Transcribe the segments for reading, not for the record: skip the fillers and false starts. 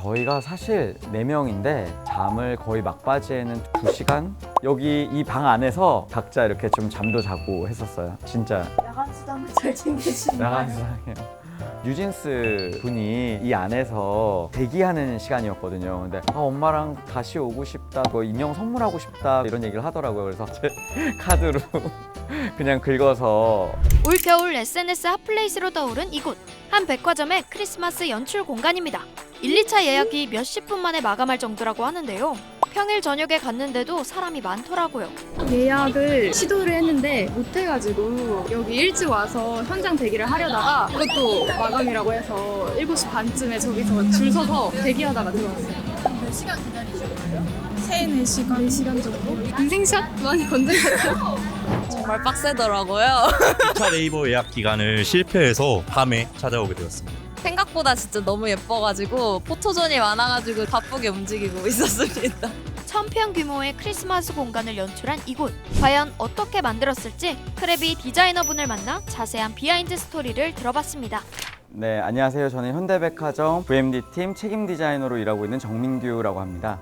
저희가 사실 4명인데 잠을 거의 막바지에는 2시간? 여기 이 방 안에서 각자 이렇게 좀 잠도 자고 했었어요. 진짜 야간 수당을 잘 챙기시는 나가는 거예요? 세상이에요. 뉴진스 분이 이 안에서 대기하는 시간이었거든요. 근데 엄마랑 다시 오고 싶다, 뭐 인형 선물하고 싶다 이런 얘기를 하더라고요. 그래서 제 카드로 그냥 긁어서 올겨울 SNS 핫플레이스로 떠오른 이곳 한 백화점의 크리스마스 연출 공간입니다. 1, 2차 예약이 몇십 분 만에 마감할 정도라고 하는데요. 평일 저녁에 갔는데도 사람이 많더라고요. 예약을 시도를 했는데 못해가지고 여기 일찍 와서 현장 대기를 하려다가 그것도 마감이라고 해서 7시 반쯤에 저기서 줄 서서 대기하다가 들어왔어요. 몇 시간 기다리셨어요? 3-4시간? 4시간 정도? 인생샷 많이 건든 것 같아요. 정말 빡세더라고요. 2차 네이버 예약 기간을 실패해서 밤에 찾아오게 되었습니다. 생각보다 진짜 너무 예뻐가지고 포토존이 많아가지고 바쁘게 움직이고 있었습니다. 1000평 규모의 크리스마스 공간을 연출한 이곳. 과연 어떻게 만들었을지 크래비 디자이너분을 만나 자세한 비하인드 스토리를 들어봤습니다. 네, 안녕하세요. 저는 현대백화점 VMD팀 책임 디자이너로 일하고 있는 정민규라고 합니다.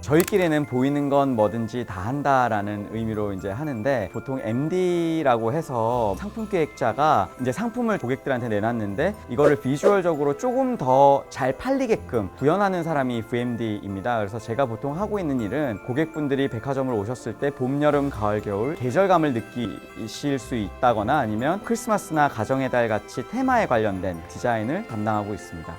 저희끼리는 보이는 건 뭐든지 다 한다라는 의미로 이제 하는데, 보통 MD라고 해서 상품 기획자가 이제 상품을 고객들한테 내놨는데 이거를 비주얼적으로 조금 더 잘 팔리게끔 구현하는 사람이 VMD입니다. 그래서 제가 보통 하고 있는 일은 고객분들이 백화점을 오셨을 때 봄, 여름, 가을, 겨울 계절감을 느끼실 수 있다거나 아니면 크리스마스나 가정의 달 같이 테마에 관련된 디자인을 담당하고 있습니다.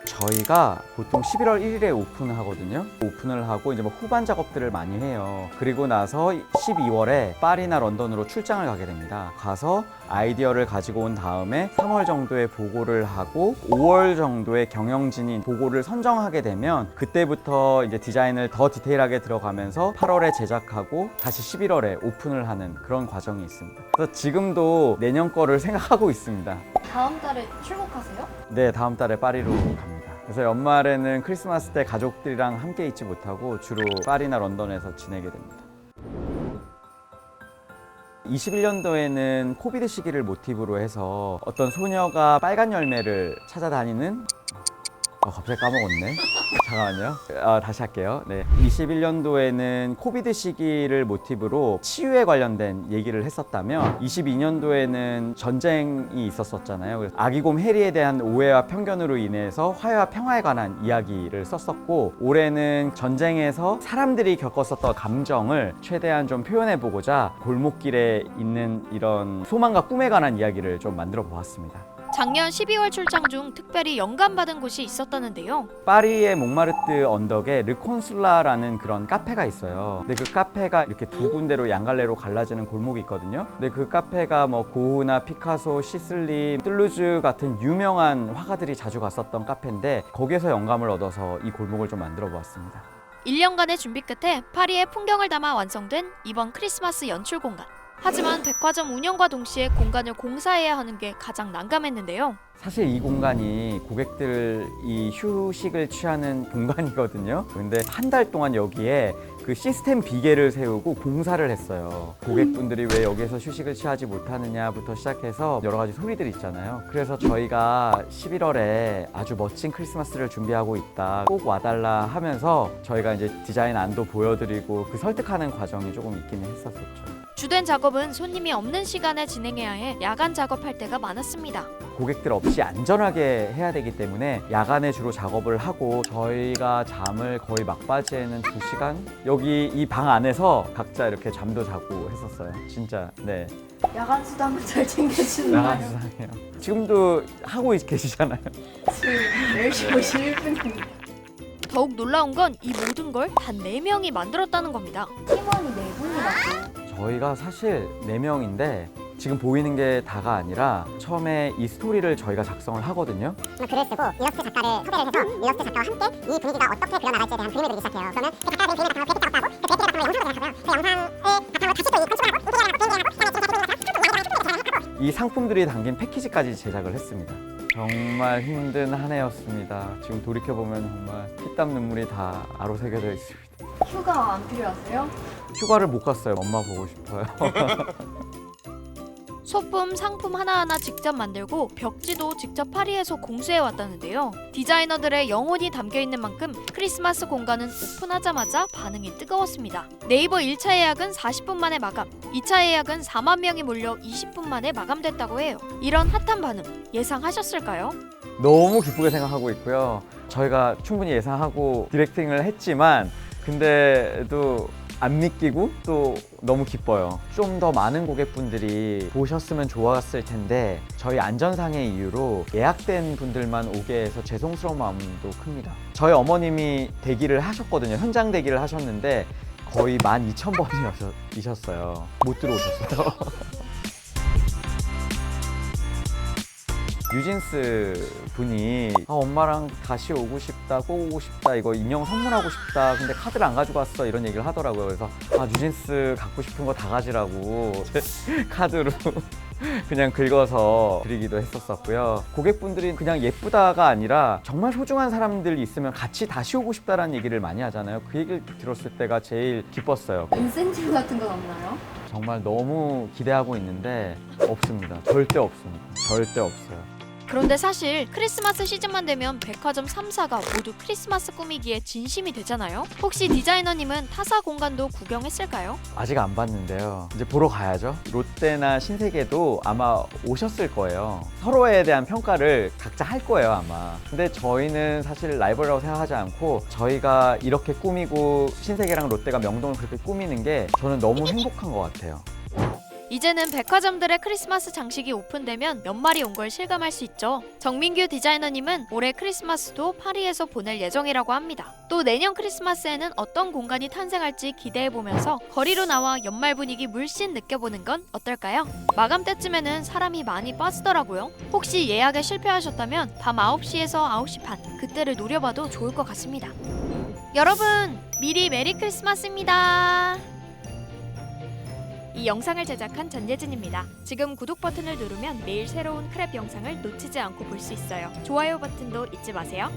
저희가 보통 11월 1일에 오픈을 하거든요. 오픈을 하고 이제 뭐 후반 작업들을 많이 해요. 그리고 나서 12월에 파리나 런던으로 출장을 가게 됩니다. 가서 아이디어를 가지고 온 다음에 3월 정도에 보고를 하고 5월 정도에 경영진이 보고를 선정하게 되면 그때부터 이제 디자인을 더 디테일하게 들어가면서 8월에 제작하고 다시 11월에 오픈을 하는 그런 과정이 있습니다. 그래서 지금도 내년 거를 생각하고 있습니다. 다음 달에 출국하세요? 네, 다음 달에 파리로 갑니다. 그래서 연말에는 크리스마스 때 가족들이랑 함께 있지 못하고 주로 파리나 런던에서 지내게 됩니다. 21년도에는 코비드 시기를 모티브로 해서 어떤 소녀가 빨간 열매를 찾아다니는 갑자기 까먹었네. 잠깐만요. 다시 할게요. 네. 21년도에는 코비드 시기를 모티브로 치유에 관련된 얘기를 했었다면 22년도에는 전쟁이 있었었잖아요. 그래서 아기곰 해리에 대한 오해와 편견으로 인해서 화해와 평화에 관한 이야기를 썼었고, 올해는 전쟁에서 사람들이 겪었었던 감정을 최대한 좀 표현해보고자 골목길에 있는 이런 소망과 꿈에 관한 이야기를 좀 만들어 보았습니다. 작년 12월 출장 중 특별히 영감받은 곳이 있었다는데요. 파리의 몽마르트 언덕에 르콘술라라는 그런 카페가 있어요. 근데 그 카페가 이렇게 두 군데로 양갈래로 갈라지는 골목이 있거든요. 근데 그 카페가 뭐 고흐나 피카소, 시슬리, 뜰루즈 같은 유명한 화가들이 자주 갔었던 카페인데, 거기에서 영감을 얻어서 이 골목을 좀 만들어 보았습니다. 1년간의 준비 끝에 파리의 풍경을 담아 완성된 이번 크리스마스 연출 공간. 하지만 백화점 운영과 동시에 공간을 공사해야 하는 게 가장 난감했는데요. 사실 이 공간이 고객들이 휴식을 취하는 공간이거든요. 근데 한 달 동안 여기에 그 시스템 비계를 세우고 공사를 했어요. 고객분들이 왜 여기에서 휴식을 취하지 못하느냐부터 시작해서 여러 가지 소리들이 있잖아요. 그래서 저희가 11월에 아주 멋진 크리스마스를 준비하고 있다, 꼭 와달라 하면서 저희가 이제 디자인 안도 보여드리고 그 설득하는 과정이 조금 있기는 했었었죠. 주된 작업은 손님이 없는 시간에 진행해야 해 야간 작업할 때가 많았습니다. 고객들 없이 안전하게 해야 되기 때문에 야간에 주로 작업을 하고, 저희가 잠을 거의 막바지에는 2시간? 여기 이 방 안에서 각자 이렇게 잠도 자고 했었어요. 진짜. 네. 야간 수당을 잘 챙기시는 나가는 거예요? 세상이에요. 지금도 하고 계시잖아요. 지금 10시 51분입니다. 더욱 놀라운 건 이 모든 걸 단 4명이 만들었다는 겁니다. 팀원이 4분이라고. 저희가 사실 4명인데 지금 보이는 게 다가 아니라 처음에 이 스토리를 저희가 작성을 하거든요. 글을 쓰고 일러스트 작가를 섭외를 해서 일러스트 작가와 함께 이 분위기가 어떻게 그려나갈지에 대한 그림을 그리기 시작해요. 그러면 그 작가가 그린 그림을 바탕으로 그래픽 작업하고, 그 그래픽 작업을 영상으로 제작하고요. 그 영상을 바탕으로 다시 또 이 컨셉을 하고 이 상품들이 담긴 패키지까지 제작을 했습니다. 정말 힘든 한 해였습니다. 지금 돌이켜보면 정말 피땀 눈물이 다 아로새겨져 있습니다. 휴가 안 필요하세요? 휴가를 못 갔어요. 엄마 보고 싶어요. 소품, 상품 하나하나 직접 만들고 벽지도 직접 파리에서 공수해 왔다는데요. 디자이너들의 영혼이 담겨 있는 만큼 크리스마스 공간은 오픈하자마자 반응이 뜨거웠습니다. 네이버 1차 예약은 40분 만에 마감, 2차 예약은 4만 명이 몰려 20분 만에 마감됐다고 해요. 이런 핫한 반응 예상하셨을까요? 너무 기쁘게 생각하고 있고요. 저희가 충분히 예상하고 디렉팅을 했지만 근데도 안 믿기고 또 너무 기뻐요. 좀 더 많은 고객분들이 보셨으면 좋았을 텐데 저희 안전상의 이유로 예약된 분들만 오게 해서 죄송스러운 마음도 큽니다. 저희 어머님이 대기를 하셨거든요. 현장 대기를 하셨는데 거의 12,000번이셨어요. 못 들어오셨어요. 뉴진스 분이 엄마랑 다시 오고 싶다, 꼭 오고 싶다, 이거 인형 선물하고 싶다, 근데 카드를 안 가지고 왔어, 이런 얘기를 하더라고요. 그래서 뉴진스 갖고 싶은 거 다 가지라고 카드로 그냥 긁어서 드리기도 했었고요. 고객분들이 그냥 예쁘다가 아니라 정말 소중한 사람들이 있으면 같이 다시 오고 싶다라는 얘기를 많이 하잖아요. 그 얘기를 들었을 때가 제일 기뻤어요. 인센티브 같은 건 없나요? 정말 너무 기대하고 있는데 없습니다. 절대 없습니다. 절대 없어요. 그런데 사실 크리스마스 시즌만 되면 백화점 3사가 모두 크리스마스 꾸미기에 진심이 되잖아요. 혹시 디자이너님은 타사 공간도 구경했을까요? 아직 안 봤는데요. 이제 보러 가야죠. 롯데나 신세계도 아마 오셨을 거예요. 서로에 대한 평가를 각자 할 거예요, 아마. 근데 저희는 사실 라이벌이라고 생각하지 않고 저희가 이렇게 꾸미고 신세계랑 롯데가 명동을 그렇게 꾸미는 게 저는 너무 행복한 것 같아요. 이제는 백화점들의 크리스마스 장식이 오픈되면 연말이 온 걸 실감할 수 있죠. 정민규 디자이너님은 올해 크리스마스도 파리에서 보낼 예정이라고 합니다. 또 내년 크리스마스에는 어떤 공간이 탄생할지 기대해보면서 거리로 나와 연말 분위기 물씬 느껴보는 건 어떨까요? 마감 때쯤에는 사람이 많이 빠지더라고요. 혹시 예약에 실패하셨다면 밤 9시에서 9시 반 그때를 노려봐도 좋을 것 같습니다. 여러분 미리 메리 크리스마스입니다. 이 영상을 제작한 전예진입니다. 지금 구독 버튼을 누르면 매일 새로운 크랩 영상을 놓치지 않고 볼 수 있어요. 좋아요 버튼도 잊지 마세요.